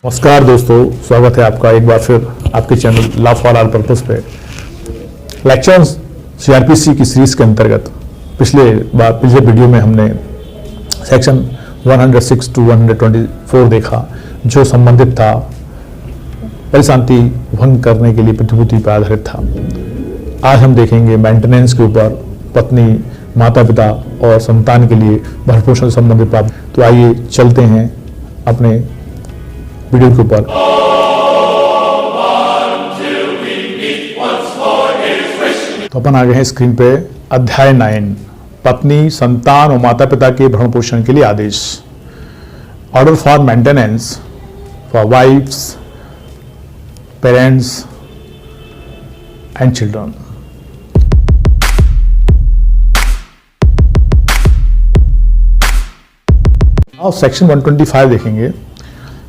नमस्कार दोस्तों, स्वागत है आपका एक बार फिर आपके channel love for all purpose पे। लेक्चर्स सीआरपीसी की सीरीज के अंतर्गत पिछले वीडियो में हमने सेक्शन 106 टू 124 देखा, जो संबंधित था परिशांति भंग करने के लिए प्रतिभूति पर आधारित था। आज हम देखेंगे मेंटेनेंस के ऊपर पत्नी, माता पिता और संतान के लिए भरण पोषण संबंधित प्राप्त। तो आइए चलते हैं अपने वीडियो के ऊपर। तो अपन आ गए हैं स्क्रीन पे अध्याय 9, पत्नी, संतान और माता पिता के भरण पोषण के लिए आदेश। Order for maintenance for wifes, parents and children. अब सेक्शन 125 देखेंगे,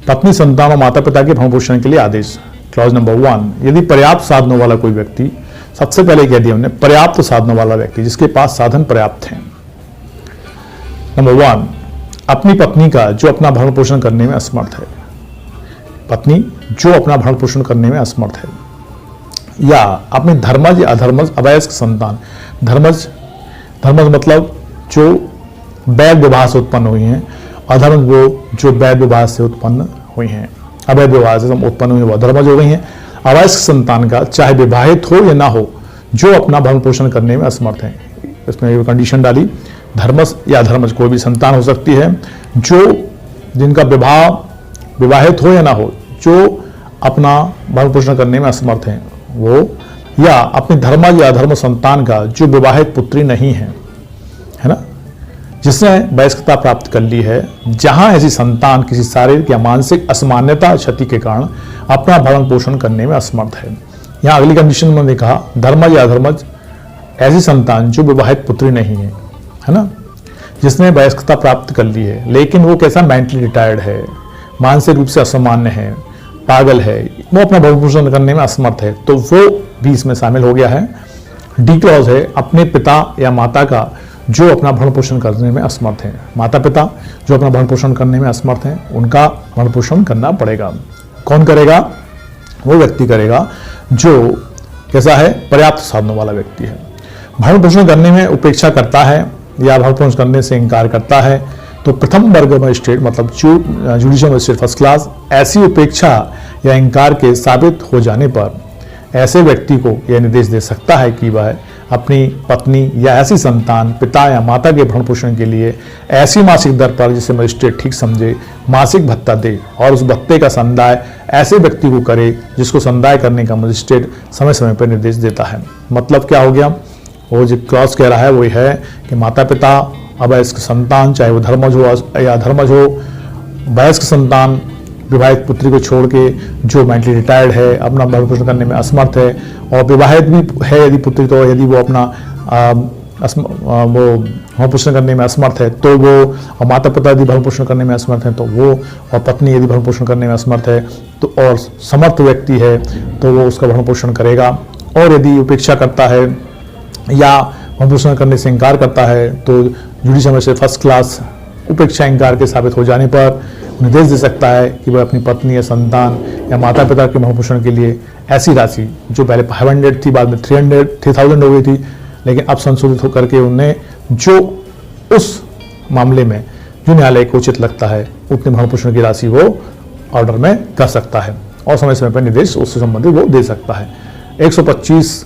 पत्नी, संतान और माता पिता के भरण पोषण के लिए आदेश। क्लॉज नंबर 1, यदि पर्याप्त साधनों वाला कोई व्यक्ति, सबसे पहले कह दिया हमने पर्याप्त साधनों वाला व्यक्ति, जिसके पास साधन पर्याप्त हैं। नंबर 1, अपनी पत्नी का जो अपना भरण पोषण करने में असमर्थ है। पत्नी जो अपना भरण पोषण करने में असमर्थ है, या अपने धर्मज या अधर्मज अवयस्क संतान। धर्मज मतलब जो वैध विवाह से उत्पन्न हुई हैं, अधर्म वो जो वैध विवाह से उत्पन्न हुई हैं, अवैध विवाह से उत्पन्न हुई, वो अधर्मज हो गई हैं। अवयस्क संतान का चाहे विवाहित हो या ना हो, जो अपना भरण पोषण करने में असमर्थ है। इसमें कंडीशन डाली, धर्मज या अधर्मज कोई भी संतान हो सकती है, जो जिनका विवाहित हो या ना हो, जो अपना भरण पोषण करने में असमर्थ हैं वो, या अपने धर्मज या अधर्म संतान का जो विवाहित पुत्री नहीं है ना, जिसने वयस्कता प्राप्त कर ली है, जहां ऐसी संतान किसी शारीरिक या मानसिक असामान्यता क्षति के कारण अपना भरण पोषण करने में असमर्थ है। यहां अगली कंडीशन में कहा, धर्मज या अधर्मज ऐसी संतान जो विवाहित पुत्री नहीं है ना, जिसने वयस्कता प्राप्त कर ली है, लेकिन वो कैसा मेंटली रिटायर्ड है, मानसिक रूप से असामान्य है, पागल है, वो अपना भरण पोषण करने में असमर्थ है, तो वो भी इसमें शामिल हो गया है। डी क्लॉज है, अपने पिता या माता का जो अपना भरण पोषण करने में असमर्थ हैं। माता पिता जो अपना भरण पोषण करने में असमर्थ हैं, उनका भरण पोषण करना पड़ेगा। कौन करेगा? वो व्यक्ति करेगा जो कैसा है, पर्याप्त साधनों वाला व्यक्ति है। भरण पोषण करने में उपेक्षा करता है या भरण पोषण करने से इंकार करता है, तो प्रथम वर्ग मजिस्ट्रेट मतलब जुडिशियल मजिस्ट्रेट फर्स्ट क्लास ऐसी उपेक्षा या इंकार के साबित हो जाने पर ऐसे व्यक्ति को यह निर्देश दे सकता है कि वह अपनी पत्नी या ऐसी संतान, पिता या माता के भरण पोषण के लिए ऐसी मासिक दर पर, जिसे मजिस्ट्रेट ठीक समझे, मासिक भत्ता दे, और उस भत्ते का संदाय ऐसे व्यक्ति को करे जिसको संदाय करने का मजिस्ट्रेट समय समय पर निर्देश देता है। मतलब क्या हो गया? वो जो क्लॉज कह रहा है वो है कि माता पिता, अवयस्क संतान, चाहे वो धर्मज हो या अधर्मज हो, वयस्क संतान विवाहित पुत्री को छोड़ के जो मेंटली रिटायर्ड है, अपना भरण पोषण करने में असमर्थ है, और विवाहित भी है यदि पुत्री, तो यदि वो अपना वो भरण पोषण करने में असमर्थ है तो वो, और माता पिता यदि भरण पोषण करने में असमर्थ है तो वो, और पत्नी यदि भरण पोषण करने में असमर्थ है तो, और समर्थ व्यक्ति है तो वो उसका भरण पोषण करेगा। और यदि उपेक्षा करता है या भरण पोषण करने से इंकार करता है तो जुडिशियल मजिस्ट्रेट फर्स्ट क्लास उपेक्षा इंकार के साबित हो जाने पर निर्देश दे सकता है कि वह अपनी पत्नी या संतान या माता पिता के भरण पोषण के लिए ऐसी राशि, जो पहले 500 थी, बाद में 3000 हो गई थी, लेकिन अब संशोधित होकर के उन्हें जो उस मामले में जो न्यायालय को उचित लगता है उतने भरण पोषण की राशि वो ऑर्डर में कर सकता है, और समय समय पर निर्देश उससे संबंधित वो दे सकता है। 125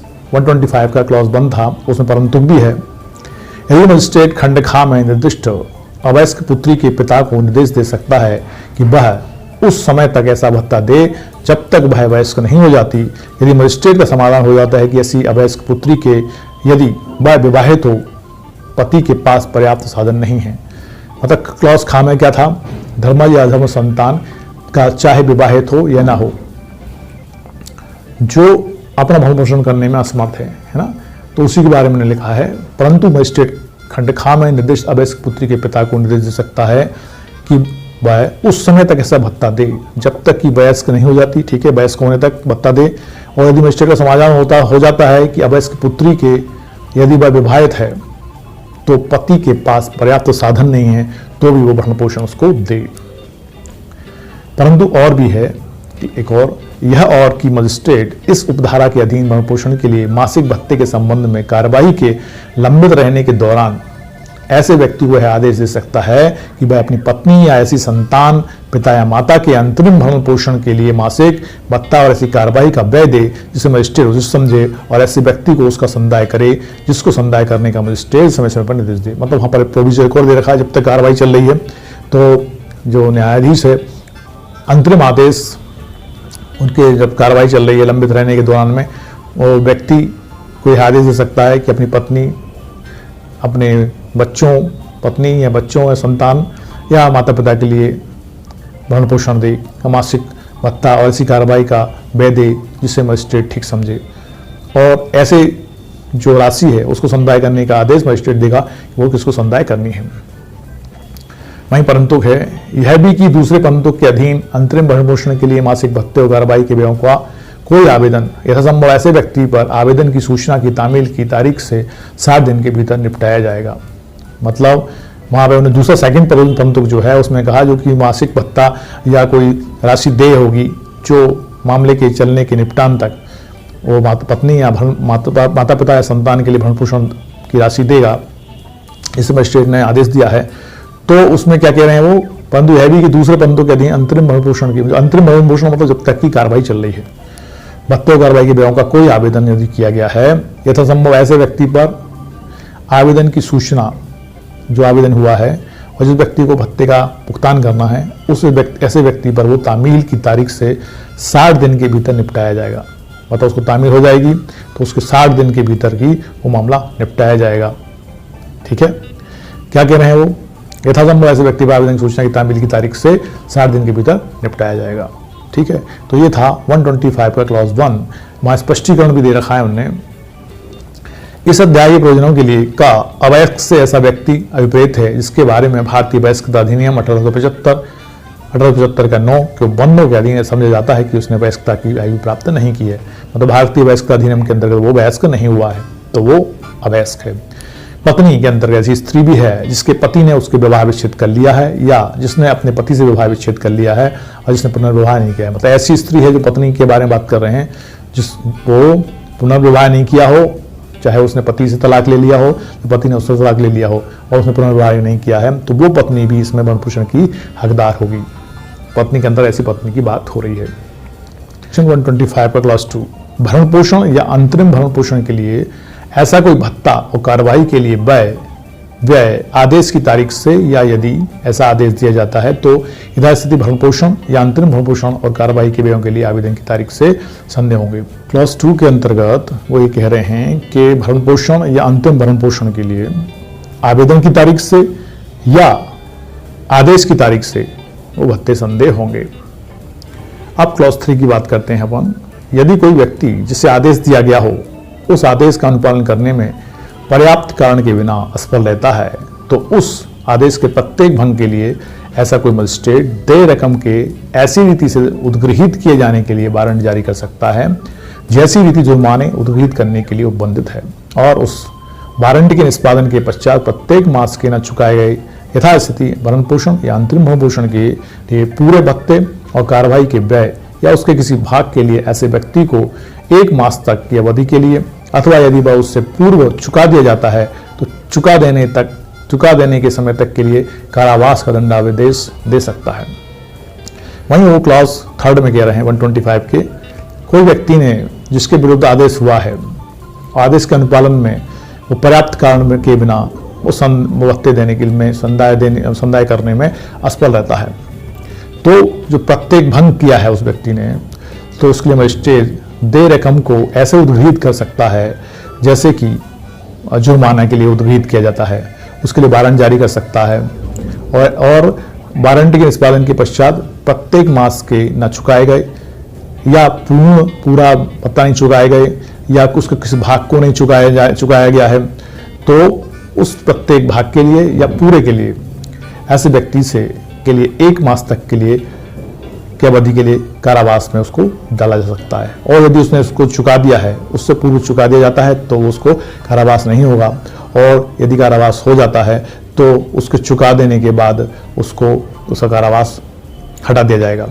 का क्लॉज 1 था, उसमें परंतु भी है, यदि मजिस्ट्रेट खंड खा में निर्दिष्ट अवयस्क पुत्री के पिता को निर्देश दे सकता है कि वह उस समय तक ऐसा भत्ता दे जब तक वह वयस्क नहीं हो जाती। यदि मजिस्ट्रेट का समाधान हो जाता है कि ऐसी अवयस्क पुत्री के यदि वह विवाहित हो, पति के पास पर्याप्त साधन नहीं है। मतलब क्लॉज खा में क्या था? धर्म या अधर्म संतान का चाहे विवाहित हो या ना हो, जो अपना भरण पोषण करने में असमर्थ है ना, तो उसी के बारे में लिखा है। परंतु मजिस्ट्रेट खंड खा में निर्दिष्ट अवयस्क पुत्री के पिता को निर्देश दे सकता है कि वह उस समय तक ऐसा भत्ता दे जब तक कि वयस्क नहीं हो जाती। ठीक है, वयस्क होने तक भत्ता दे। और यदि मजिस्ट्रेट का समाधान हो जाता है कि अवयस्क पुत्री के यदि वह विवाहित है तो पति के पास पर्याप्त साधन नहीं है तो भी वो भरण पोषण उसको दे। परंतु और भी है कि एक और यह और कि मजिस्ट्रेट इस उपधारा के अधीन भरण पोषण के लिए मासिक भत्ते के संबंध में कार्यवाही के लंबित रहने के दौरान ऐसे व्यक्ति को यह आदेश दे सकता है कि वह अपनी पत्नी या ऐसी संतान, पिता या माता के अंतरिम भरण पोषण के लिए मासिक भत्ता और ऐसी कार्यवाही का व्यय दे जिसे मजिस्ट्रेट उचित समझे, और ऐसे व्यक्ति को उसका संदाय करे जिसको संदाय करने का मजिस्ट्रेट समय समय पर निर्देश दे। मतलब वहाँ पर प्रोविजन एक और दे रखा है, जब तक कार्रवाई चल रही है तो जो न्यायाधीश है अंतरिम आदेश उनके जब कार्रवाई चल रही है लंबित रहने के दौरान में वो व्यक्ति को यह आदेश दे सकता है कि अपनी पत्नी, अपने बच्चों, पत्नी या बच्चों या संतान या माता पिता के लिए भरण पोषण दे, मासिक भत्ता और ऐसी कार्रवाई का व्यय दे जिसे मजिस्ट्रेट ठीक समझे, और ऐसे जो राशि है उसको संदाय करने का आदेश मजिस्ट्रेट देगा कि वो किसको संदाय करनी है। वहीं परंतुक है यह भी कि दूसरे परंतुक के अधीन अंतरिम भरण पोषण के लिए मासिक भत्ते और कार्रवाई के व्ययों का कोई आवेदन यथासंभव ऐसे व्यक्ति पर आवेदन की सूचना की तामील की तारीख से 7 दिन के भीतर निपटाया जाएगा। मतलब वहाँ पे उन्हें दूसरा सेकंड परंतुक जो है उसमें कहा जो कि मासिक भत्ता या कोई राशि देय होगी जो मामले के चलने के निपटान तक वो पत्नी या माता पिता या संतान के लिए भरण पोषण की राशि देगा, इस मजिस्ट्रेट ने आदेश दिया है। तो उसमें क्या कह रहे हैं वो, परंतु यह भी कि दूसरे परंतुक के अधीन अंतरिम भरण पोषण की, अंतरिम भरण पोषण मतलब जब तक की कार्रवाई चल रही है, भत्ते और कार्रवाई के व्ययों का कोई आवेदन यदि किया गया है यथासंभव ऐसे व्यक्ति पर आवेदन की सूचना जो आवेदन हुआ है और जिस व्यक्ति को भत्ते का भुगतान करना है उस ऐसे व्यक्ति पर वो तामील की तारीख से 60 दिन के भीतर निपटाया जाएगा। मतलब उसको तामील हो जाएगी तो उसके 60 दिन के भीतर ही वो मामला निपटाया जाएगा। ठीक है, क्या कह रहे हैं वो, यथासंभव ऐसे व्यक्ति पर आवेदन की सूचना की तामील की तारीख से 60 दिन के भीतर निपटाया जाएगा। ठीक है, तो ये था 125 का क्लॉज 1। वहाँ स्पष्टीकरण भी दे रखा है उनने। इस अध्याय के प्रयोजनों के लिए का अवयस्क से ऐसा व्यक्ति अभिप्रेत है जिसके बारे में भारतीय वयस्कता अधिनियम 1875 का 9 के बंधों के अधीन समझा जाता है कि उसने वयस्कता की आयु प्राप्त नहीं की है। मतलब भारतीय वयस्कता अधिनियम के अंतर्गत वो वयस्क नहीं हुआ है तो वो अवयस्क है। पत्नी के अंतर्गत ऐसी स्त्री भी है जिसके पति ने उसके विवाह विच्छेद कर लिया है या जिसने अपने पति से विवाह विच्छेद कर लिया है और जिसने पुनर्विवाह नहीं किया है। मतलब ऐसी स्त्री है जो पत्नी के बारे में बात कर रहे हैं जिसको पुनर्विवाह नहीं किया हो, चाहे उसने पति से तलाक ले लिया हो, तो पति ने उससे तलाक ले लिया हो और उसने पुनर्विवाह नहीं किया है, तो वो पत्नी भी इसमें भरण पोषण की हकदार होगी। पत्नी के अंदर ऐसी पत्नी की बात हो रही है। सेक्शन 125 का क्लास 2, भरण पोषण या अंतरिम भरण पोषण के लिए ऐसा कोई भत्ता और कार्रवाई के लिए व्यय आदेश की तारीख से या यदि ऐसा आदेश दिया जाता है तो यथास्थिति भरण पोषण या अंतरिम भरण पोषण और कार्रवाई के व्ययों के लिए आवेदन की तारीख से संदेह होंगे। क्लॉज 2 के अंतर्गत वो ये कह रहे हैं कि भरण पोषण या अंतिम भरण पोषण के लिए आवेदन की तारीख से या आदेश की तारीख से वो भत्ते संदेह होंगे। अब क्लॉज 3 की बात करते हैं अपन। यदि कोई व्यक्ति जिसे आदेश दिया गया हो उस आदेश का अनुपालन करने में पर्याप्त कारण के बिना असफल रहता है तो उस आदेश के प्रत्येक भंग के लिए ऐसा कोई मजिस्ट्रेट देय रकम के ऐसी रीति से उद्गृहित किए जाने के लिए वारंट जारी कर सकता है जैसी रीति जुर्माने उद्गृहित करने के लिए उपबंधित है, और उस वारंट के निष्पादन के पश्चात प्रत्येक मास के न चुकाए गए यथास्थिति भरण पोषण या अंतरिम भरण पोषण के लिए पूरे भत्ते और कार्रवाई के व्यय या उसके किसी भाग के लिए ऐसे व्यक्ति को 1 मास तक की अवधि के लिए अथवा यदि वह उससे पूर्व चुका दिया जाता है तो चुका देने के समय तक के लिए कारावास का दंडादेश दे सकता है। वहीं वो क्लॉज 3 में कह रहे हैं 125 के, कोई व्यक्ति ने जिसके विरुद्ध आदेश हुआ है आदेश के अनुपालन में वो पर्याप्त कारण के बिना वो भत्ते देने के लिए संदाय करने में असफल रहता है तो जो प्रत्येक भंग किया है उस व्यक्ति ने तो उसके लिए मजिस्ट्रेट देय रकम को ऐसे उद्गृहित कर सकता है जैसे कि जुर्माना के लिए उद्गृहित किया जाता है, उसके लिए वारंट जारी कर सकता है और वारंट के निष्पादन के पश्चात प्रत्येक मास के न चुकाए गए या पूरा भत्ता नहीं चुकाए गए या उसके किसी भाग को नहीं चुकाया गया है तो उस प्रत्येक भाग के लिए या पूरे के लिए ऐसे व्यक्ति के लिए 1 मास तक के लिए की अवधि के लिए कारावास में उसको डाला जा सकता है। और यदि उसने उसको चुका दिया है, उससे पूर्व चुका दिया जाता है तो उसको कारावास नहीं होगा। और यदि कारावास हो जाता है तो उसके चुका देने के बाद उसको उसका कारावास हटा दिया जाएगा।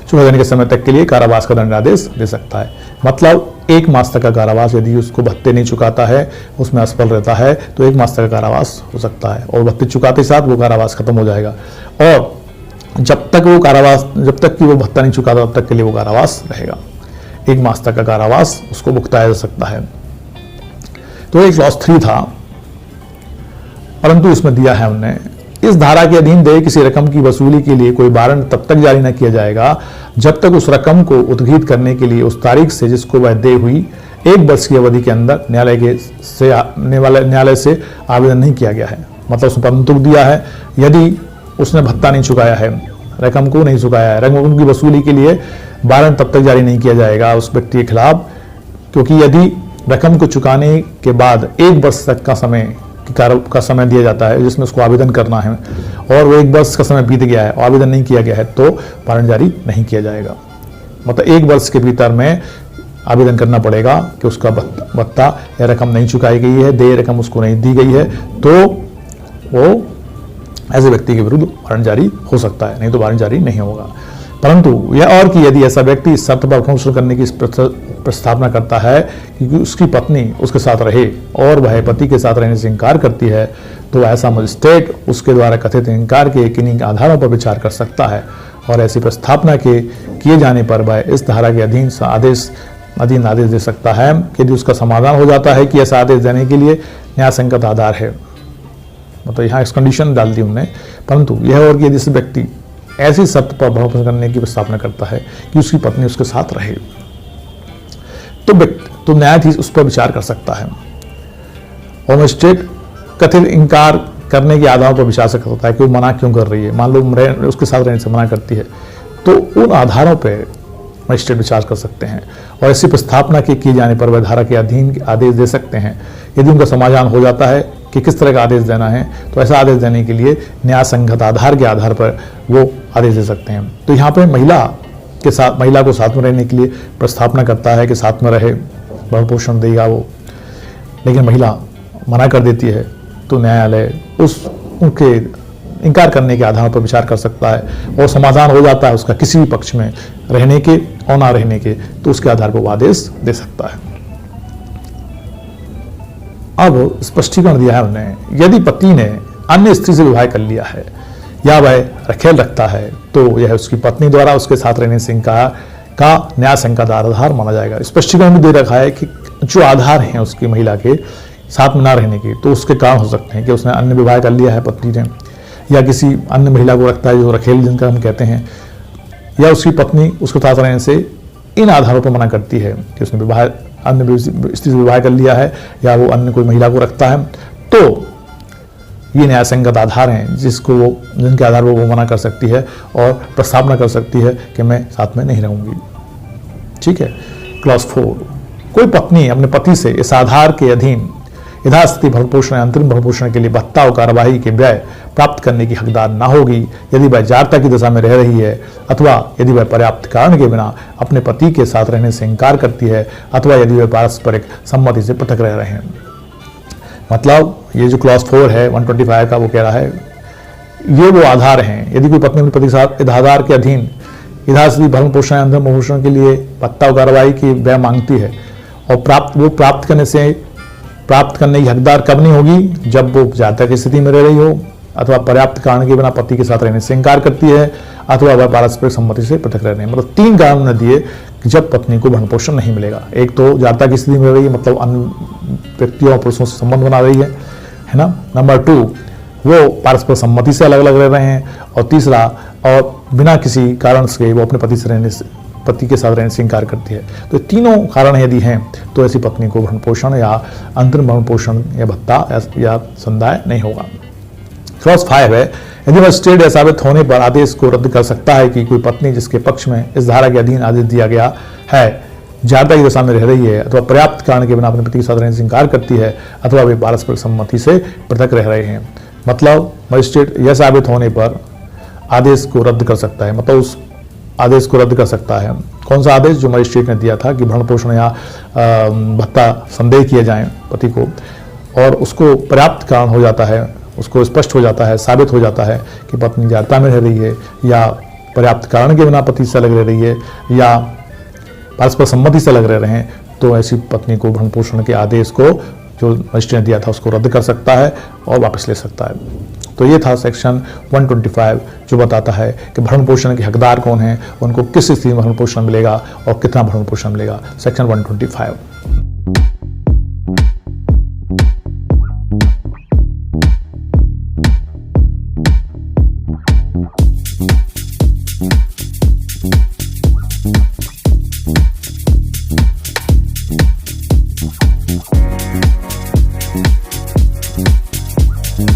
चुका देने के समय तक के लिए कारावास का दंडादेश दे सकता है। मतलब 1 मास तक का कारावास, यदि उसको भत्ते नहीं चुकाता है, उसमें असफल रहता है, तो 1 मास तक का कारावास हो सकता है और भत्ते चुकाते साथ वो कारावास खत्म हो जाएगा। और जब तक कि वो भत्ता नहीं चुकाता तब तक के लिए वो कारावास रहेगा। 1 मास तक का कारावास उसको भुगताया जा सकता है। तो एक क्लॉज 3 था, परंतु इसमें दिया है हमने, इस धारा के अधीन देय किसी रकम की वसूली के लिए कोई वारंट तब तक जारी न किया जाएगा जब तक उस रकम को उद्घीत करने के लिए उस तारीख से जिसको वह देय हुई 1 वर्ष की अवधि के अंदर न्यायालय से आवेदन नहीं किया गया है। मतलब उसने परंतु दिया है, यदि उसने भत्ता नहीं चुकाया है, रकम को नहीं चुकाया है, रकम की वसूली के लिए वारंट तब तक जारी नहीं किया जाएगा उस व्यक्ति के खिलाफ, क्योंकि यदि रकम को चुकाने के बाद 1 वर्ष तक का समय दिया जाता है जिसमें उसको आवेदन करना है और वो 1 वर्ष का समय बीत गया है और आवेदन नहीं किया गया है, तो वारंट जारी नहीं किया जाएगा। मतलब 1 वर्ष के भीतर में आवेदन करना पड़ेगा कि उसका भत्ता या रकम नहीं चुकाई गई है, देय रकम उसको नहीं दी गई है, तो वो ऐसे व्यक्ति के विरुद्ध वारंट जारी हो सकता है, नहीं तो वारंट जारी नहीं होगा। परंतु यह और कि यदि ऐसा व्यक्ति इस शर्त पर भरण करने की प्रस्तावना करता है कि उसकी पत्नी उसके साथ रहे और वह पति के साथ रहने से इनकार करती है, तो ऐसा मजिस्ट्रेट उसके द्वारा कथित इनकार के किन्हीं आधारों पर विचार कर सकता है और ऐसी प्रस्तावना के किए जाने पर वह इस धारा के अधीन आदेश दे सकता है कि यदि उसका समाधान हो जाता है कि ऐसा आदेश देने के लिए न्याय संगत आधार है। मतलब यहाँ इस कंडीशन डाल दी हमने, परंतु यह और कि यदि इस व्यक्ति ऐसी शर्त पर भरोसा करने की प्रस्तावना करता है कि उसकी पत्नी उसके साथ रहे, तो न्यायाधीश उस पर विचार कर सकता है और मजिस्ट्रेट कथित इनकार करने के आधारों पर विचार कर सकता है कि वो मना क्यों कर रही है। मान लो उसके साथ रहने से मना करती है, तो उन आधारों पर मजिस्ट्रेट विचार कर सकते हैं और ऐसी प्रस्तावना के किए जाने पर वह धारा के अधीन आदेश दे सकते हैं। यदि उनका समाधान हो जाता है कि किस तरह का आदेश देना है, तो ऐसा आदेश देने के लिए न्याय संगत आधार के आधार पर वो आदेश दे सकते हैं। तो यहाँ पे महिला को साथ में रहने के लिए प्रस्तावना करता है कि साथ में रहे, भरण पोषण देगा वो, लेकिन महिला मना कर देती है, तो न्यायालय उनके इनकार करने के आधार पर विचार कर सकता है और समाधान हो जाता है उसका किसी भी पक्ष में रहने के और ना रहने के, तो उसके आधार पर वो आदेश दे सकता है। अब स्पष्टीकरण दिया है हमने, यदि पति ने अन्य स्त्री से विवाह कर लिया है या वह रखेल रखता है, तो यह उसकी पत्नी द्वारा उसके साथ रहने से इनकार का न्याय संगत आधार माना जाएगा। स्पष्टीकरण में दे रखा है कि जो आधार हैं उसकी महिला के साथ में ना रहने के, तो उसके कारण हो सकते हैं कि उसने अन्य विवाह कर लिया है पत्नी ने, या किसी अन्य महिला को रखता है जो रखेल जिनका हम कहते हैं, या उसकी पत्नी उसके साथ रहने से इन आधारों पर मना करती है कि उसने अन्य स्त्री से विवाह कर लिया है या वो अन्य कोई महिला को रखता है, तो ये न्याय संगत आधार हैं जिनके आधार पर वो मना कर सकती है और प्रस्तावना कर सकती है कि मैं साथ में नहीं रहूंगी। ठीक है। क्लॉज 4, कोई पत्नी अपने पति से इस आधार के अधीन यथास्थिति भरण पोषण या अंतरिम भरण पोषण के लिए भत्ता और कार्यवाही के व्यय प्राप्त करने की हकदार न होगी यदि वह जारता की दशा में रह रही है, अथवा यदि वह पर्याप्त कारण के बिना अपने पति के साथ रहने से इनकार करती है, अथवा यदि वह पारस्परिक सम्मति से पृथक रह रहे हैं। मतलब ये जो क्लॉज 4 है 125 का, वो कह रहा है ये वो आधार हैं, यदि कोई पत्नी अपने पति के साथ इस आधार के अधीन यथास्थिति भरण पोषण या अंतरिम भरण पोषण के लिए भत्ता और कार्यवाही की व्यय मांगती है और प्राप्त करने की हकदार कब नहीं होगी, जब वो जारता की स्थिति में रह रही हो, अथवा पर्याप्त कारण के बिना पति के साथ रहने से इनकार करती है, अथवा वह पारस्परिक सम्मति से पृथक रह रहे हैं। मतलब 3 कारण उन्होंने दिए कि जब पत्नी को भरण पोषण नहीं मिलेगा। एक तो जारता की स्थिति में रह रही है, मतलब अन्य व्यक्तियों और पुरुषों से संबंध बना रही है ना। नंबर 2, वो पारस्परिक सम्मति से अलग अलग रह रहे हैं, और तीसरा, और बिना किसी कारण से वो अपने पति के साथ रहने से इनकार करती है। तो तीनों कारण यदि हैं तो ऐसी पत्नी को भरण पोषण या अंतरिम भरण पोषण या भत्ता या संदाय नहीं होगा। क्लॉज 5 है, यदि मजिस्ट्रेट यह साबित होने पर आदेश को रद्द कर सकता है कि कोई पत्नी जिसके पक्ष में इस धारा के अधीन आदेश दिया गया है जारता की दशा में रह रही है, अथवा पर्याप्त कारण के बिना अपने पति के साथ रहने से इनकार करती है, अथवा वे पारस्परिक सम्मति से पृथक रह रहे हैं। मतलब मजिस्ट्रेट यह साबित होने पर आदेश को रद्द कर सकता है, मतलब उस आदेश को रद्द कर सकता है। कौन सा आदेश? जो मजिस्ट्रेट ने दिया था कि भरण पोषण या भत्ता संदेह किए जाएं पति को, और उसको पर्याप्त कारण हो जाता है, उसको स्पष्ट हो जाता है, साबित हो जाता है कि पत्नी जारता में रह रही है या पर्याप्त कारण के बिना पति से अलग रह रही है या परस्पर सम्मति से अलग रह रहे हैं, तो ऐसी पत्नी को भरण पोषण के आदेश को जो मजिस्ट्रेट ने दिया था उसको रद्द कर सकता है और वापस ले सकता है। तो ये था सेक्शन 125 जो बताता है कि भरण पोषण के हकदार कौन हैं, उनको किस स्थिति में भरण पोषण मिलेगा और कितना भरण पोषण मिलेगा। सेक्शन 125।